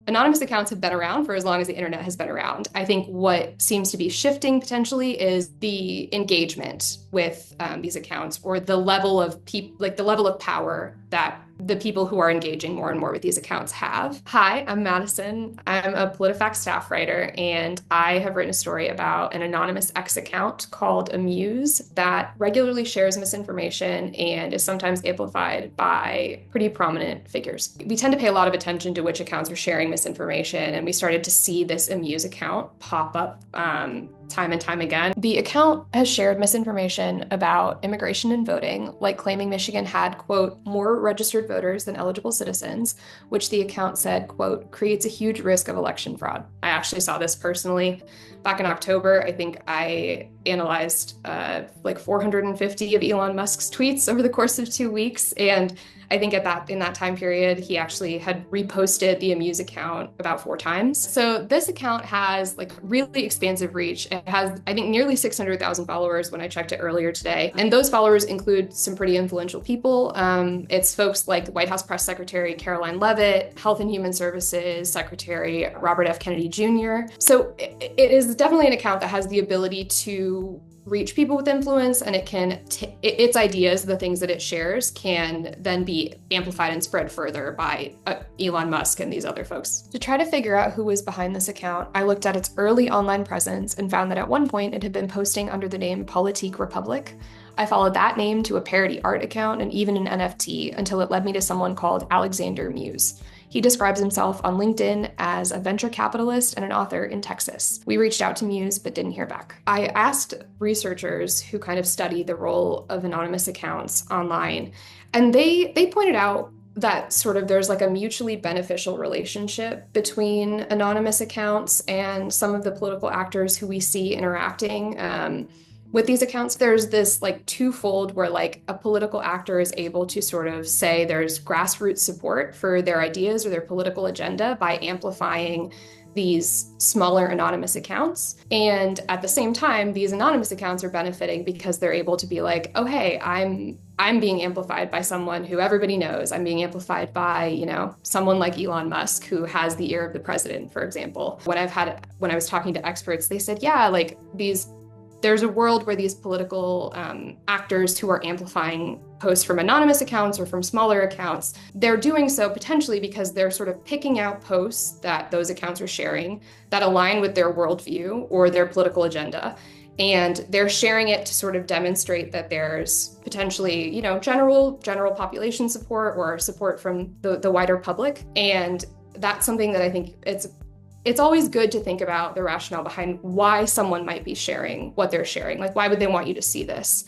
anonymous accounts have been around for as long as the internet has been around. I think what seems to be shifting potentially is the engagement with these accounts, or the level of the level of power that the people who are engaging more and more with these accounts have. Hi, I'm Madison. I'm a PolitiFact staff writer, and I have written a story about an anonymous X account called Amuse that regularly shares misinformation and is sometimes amplified by pretty prominent figures. We tend to pay a lot of attention to which accounts are sharing misinformation, and we started to see this Amuse account pop up time and time again. The account has shared misinformation about immigration and voting, like claiming Michigan had, quote, more registered voters than eligible citizens, which the account said, quote, creates a huge risk of election fraud. I actually saw this personally back in October. I think I analyzed like 450 of Elon Musk's tweets over the course of 2 weeks. And I think in that time period, he actually had reposted the Amuse account about 4 times. So this account has like really expansive reach. It has, I think, nearly 600,000 followers when I checked it earlier today. And those followers include some pretty influential people. It's folks like White House Press Secretary Karoline Leavitt, Health and Human Services Secretary Robert F. Kennedy Jr. So it is definitely an account that has the ability to reach people with influence, and its ideas, the things that it shares, can then be amplified and spread further by Elon Musk and these other folks. To try to figure out who was behind this account, I looked at its early online presence and found that at one point it had been posting under the name Politique Republic. I followed that name to a parody art account and even an NFT until it led me to someone called Alexander Muse. He describes himself on LinkedIn as a venture capitalist and an author in Texas. We reached out to Muse, but didn't hear back. I asked researchers who kind of study the role of anonymous accounts online, and they pointed out that sort of there's like a mutually beneficial relationship between anonymous accounts and some of the political actors who we see interacting with these accounts. There's this like twofold where like a political actor is able to sort of say there's grassroots support for their ideas or their political agenda by amplifying these smaller anonymous accounts. And at the same time, these anonymous accounts are benefiting because they're able to be like, oh, hey, I'm being amplified by someone who everybody knows. I'm being amplified by, someone like Elon Musk, who has the ear of the president, for example. When I was talking to experts, they said, yeah, like there's a world where these political actors who are amplifying posts from anonymous accounts or from smaller accounts, they're doing so potentially because they're sort of picking out posts that those accounts are sharing that align with their worldview or their political agenda. And they're sharing it to sort of demonstrate that there's potentially, general population support or support from the wider public. And that's something that I think it's always good to think about the rationale behind why someone might be sharing what they're sharing. Like, why would they want you to see this?